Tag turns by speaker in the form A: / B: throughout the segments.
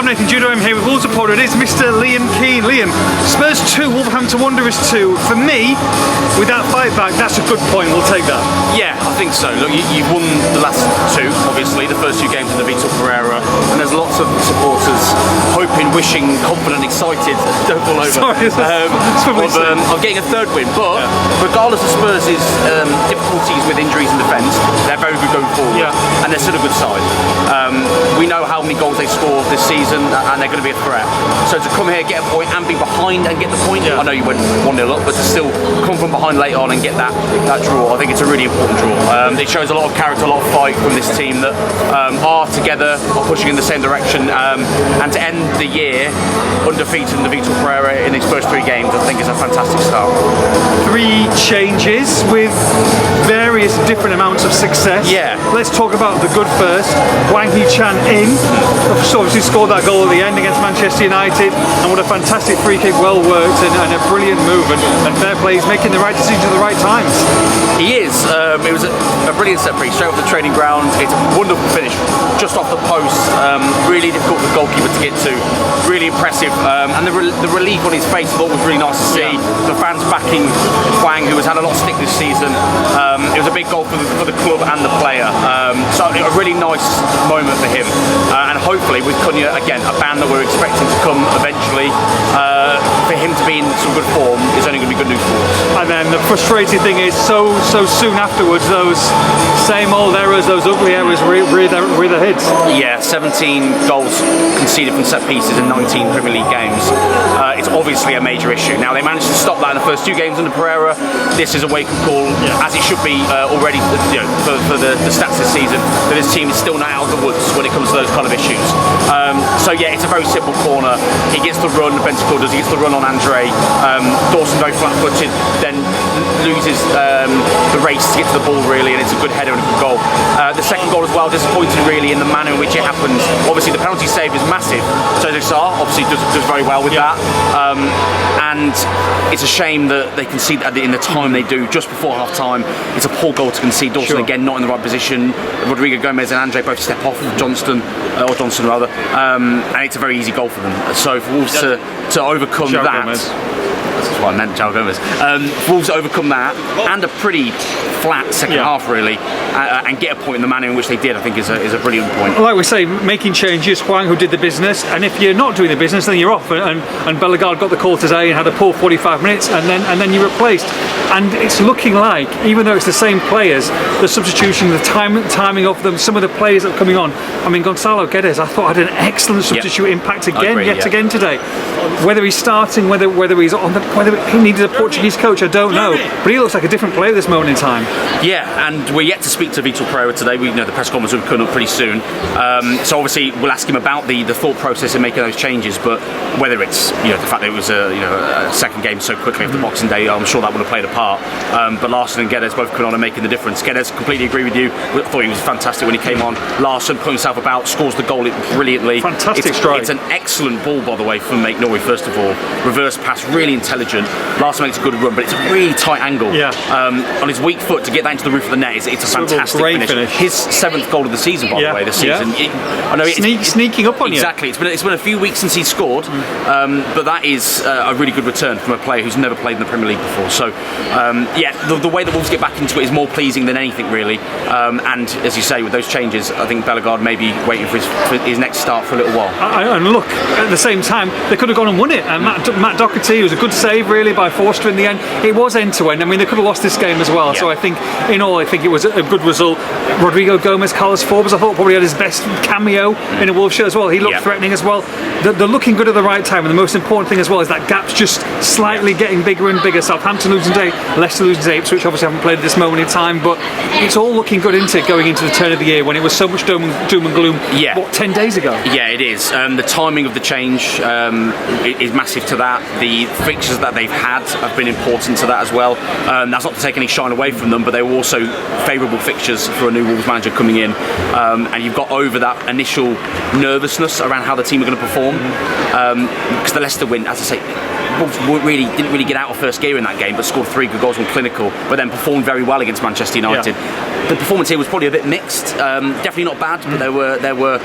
A: Nathan Judo. I'm here with Wolves reporter. It is Mr. Liam Keane. Liam, Spurs 2, Wolverhampton Wanderers 2. For me, with that fight back, that's a good point. We'll take that.
B: Yeah, I think so. Look, you've won the last two, obviously, the first 2 games in the Vitor Pereira, and there's lots of supporters hoping, wishing, confident, excited, don't fall over,
A: Sorry,
B: of getting a 3rd win. But regardless of Spurs' difficulties with injuries and defence, they're very good going forward, and they're still a good side. We know how many goals they scored this season, and they're going to be a threat. So to come here, get a point, and be behind and get the point, I know you went 1-0 up, but to still come from behind late on and get that draw, I think it's a really important draw. It shows a lot of character, a lot of fight from this team that are together, are pushing in the same direction, and to end the year undefeated in the Vitor Pereira in its first 3 games, I think is a fantastic start.
A: 3 changes with various different amounts of success.
B: Yeah.
A: Let's talk about the good first. Wang Hee-chan in. So obviously scored that goal at the end against Manchester United, and what a fantastic free kick, well worked, and a brilliant move, and fair play, he's making the right decisions at the right times.
B: He is. It was a brilliant set piece, straight off the training ground. It's a wonderful finish, just off the post. Really difficult for the goalkeeper to get to. Really impressive, and the relief on his face I thought was really nice to see. The fans backing Wang, who has had a lot of stick this season. It was a big goal for the club and the player. So a really nice moment for him, and hopefully with Cunha again, a band that we're expecting to come eventually. For him to be in some good form is only going to be good news for us.
A: And then the frustrating thing is, so soon afterwards, those same old errors, those ugly errors, rear their heads.
B: Yeah, 17 goals conceded from set pieces in 19 Premier League games. It's obviously a major issue. Now they managed to stop that in the first 2 games under Pereira. This is a wake-up call, as it should be already. For the stats this season, that this team is still not out of the woods when it comes to those kind of issues. So yeah, it's a very simple corner. He gets the run, Bentancur does. He gets the run on Andre. Dawson very flat-footed, then loses the race to get to the ball really, and it's a good header and a good goal. The second goal as well, disappointing really in the manner in which it happens. Obviously the penalty save is massive. Sar obviously does very well with that, and it's a shame that they concede in the time they do just before half time. It's a poor goal to concede. Dawson again not in the right position. Rodrigo Gomez and Andre both step off Johnson rather, and it's a very easy goal for them. So for Wolves to overcome that's what I meant, João Gomez. Wolves to overcome that, and a pretty flat second half really, and get a point in the manner in which they did, I think is a brilliant point.
A: Like we say, making changes, Hwang who did the business, and if you're not doing the business then you're off, and Bellegarde got the call today and had a poor 45 minutes, and then you replaced. And it's looking like, even though it's the same players, the substitution, the timing of them, some of the players that are coming on. I mean, Gonzalo Guedes, I thought had an excellent substitute impact again today. Whether he's starting, whether he's on whether he needed a Portuguese coach, I don't know. But he looks like a different player at this moment in time.
B: Yeah, and we're yet to speak to Vitor Pereira today. We know the press conference will be coming up pretty soon. So obviously we'll ask him about the thought process in making those changes. But whether it's the fact that it was a second game so quickly after Boxing Day, I'm sure that would have played a part. But Larsson and Guedes both coming on and making the difference. Guedes, completely agree with you. I thought he was fantastic when he came on. Larsson put himself about, scores the goal brilliantly.
A: Fantastic strike.
B: It's an excellent ball, by the way, from Make Norway. First of all, reverse pass, really intelligent. Larsson makes a good run, but it's a really tight angle.
A: Yeah.
B: On his weak foot to get that into the roof of the net, it's a fantastic finish. His 7th goal of the season, by the way, this season. I know
A: sneaking up on you.
B: Exactly. It's been a few weeks since he scored, but that is a really good return from a player who's never played in the Premier League before. So the way the Wolves get back into it is more pleasing than anything really. And as you say, with those changes, I think Bellegarde may be waiting for his next start for a little while.
A: And look, at the same time, they could have gone and won it. And Matt Doherty, it was a good save really by Forster in the end. It was end to end. I mean, they could have lost this game as well. So I think, in all, it was a good result. Rodrigo Gomez, Carlos Forbes, I thought probably had his best cameo in a Wolves shirt as well. He looked threatening as well. They're looking good at the right time, and the most important thing as well is that gap's just slightly getting bigger and bigger. Southampton losing today, Leicester losing today, which obviously haven't played at this moment in time, but it's all looking good, isn't it, going into the turn of the year when it was so much doom and gloom, 10 days ago? Yeah,
B: it is. The timing of the change is massive to that. The fixtures that they've had have been important to that as well. That's not to take any shine away from them, but they were also favourable fixtures for a new Wolves manager coming in, and you've got over that initial nervousness around how the team are going to perform, because the Leicester win, as I say, Wolves didn't really get out of first gear in that game, but scored 3 good goals on clinical, but then performed very well against Manchester United. the performance here was probably a bit mixed. Definitely not bad, but there were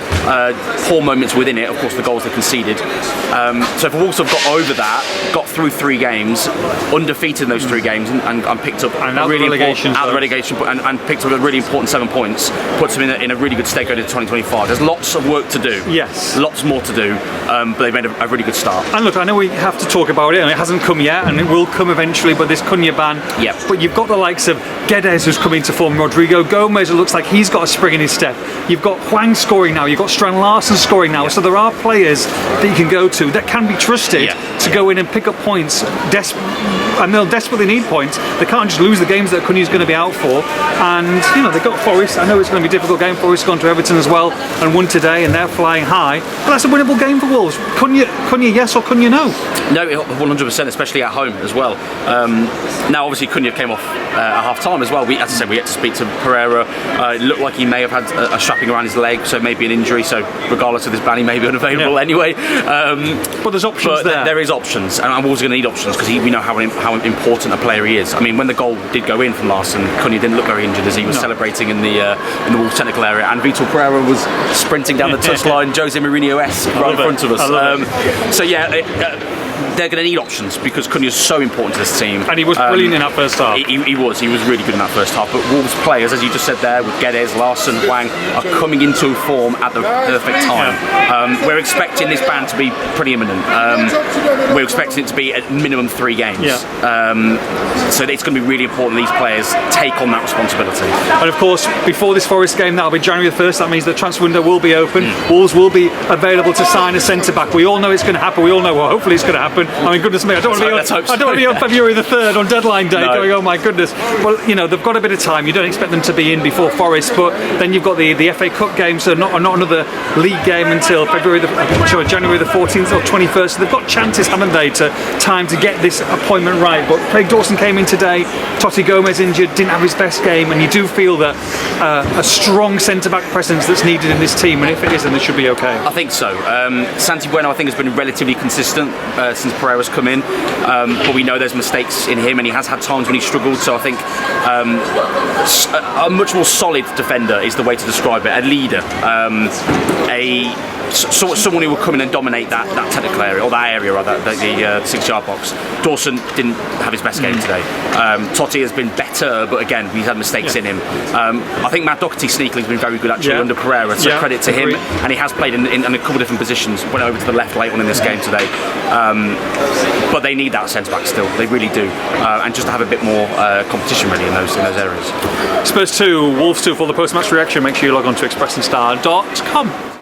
B: poor moments within it. Of course, the goals they conceded. So if Wolves have got over that, got through 3 games, undefeated in those 3 games, and picked up
A: out the relegation,
B: and picked up a really important 7 points, puts them in a really good state going into 2025. There's lots of work to do.
A: Yes,
B: lots more to do, but they've made a really good start.
A: And look, I know we have to talk about it, and it hasn't come yet, and it will come eventually. But this Cunha ban.
B: Yep.
A: But you've got the likes of Guedes, who's coming to form, Rodrigo Gomez, who looks like he's got a spring in his step. You've got Hwang scoring now. You've got Strand Larsen scoring now. Yep. So there are players that you can go to that can be trusted to go in and pick up points. And they'll desperately need points. They can't just lose the games that Cunha's going to be out for. And they've got Forest. I know it's going to be a difficult game. Forest gone to Everton as well and won today, and they're flying high. But that's a winnable game for Wolves. Cunha yes or Cunha no?
B: No, 100%, especially at home as well. Now, obviously, Cunha came off at half time as well. As I said, we had to speak to Pereira. It looked like he may have had a strapping around his leg, so maybe an injury. So, regardless of this ban, he may be unavailable anyway.
A: But there's options there.
B: There is options, and Wolves are going to need options because we know how important a player he is. I mean, when the goal did go in from Larsen, Cunha didn't look very injured as he was celebrating in the Wolves technical area, and Vitor Pereira was sprinting down the touchline, Jose Mourinho-esque right in front of us. They're going to need options because Cunha is so important to this team.
A: And he was brilliant in that first half.
B: He was really good in that first half. But Wolves players, as you just said there, with Guedes, Larsen, Wang, are coming into form at the perfect time. We're expecting this ban to be pretty imminent. We're expecting it to be at minimum 3 games. So it's going to be really important these players take on that responsibility.
A: And of course, before this Forest game, that'll be January the 1st. That means the transfer window will be open. Wolves will be available to sign a centre-back. We all know it's going to happen. We all know, well, hopefully it's going to happen. I mean, goodness me, I don't want to be on February the 3rd on deadline day going, oh my goodness. Well, they've got a bit of time. You don't expect them to be in before Forest, but then you've got the FA Cup game, so not another league game until January the 14th or 21st. So they've got chances, haven't they, time to get this appointment right. But Craig Dawson came in today, Totti Gomez injured, didn't have his best game, and you do feel that a strong centre-back presence that's needed in this team, and if it isn't, it should be okay.
B: I think so. Santi Bueno, I think, has been relatively consistent since Pereira's come in, but we know there's mistakes in him, and he has had times when he struggled. So I think a much more solid defender is the way to describe it. A leader, someone who will come in and dominate that technical area, or that area rather, the 6-yard box. Dawson didn't have his best game today. Totti has been better, but again, he's had mistakes in him. I think Matt Doherty sneakily has been very good actually under Pereira, so credit to him. And he has played in a couple of different positions. Went over to the left late on in this game today. But they need that centre back still. They really do, and just to have a bit more competition really in those areas.
A: Spurs 2, Wolves 2 for the post-match reaction. Make sure you log on to expressandStar.com.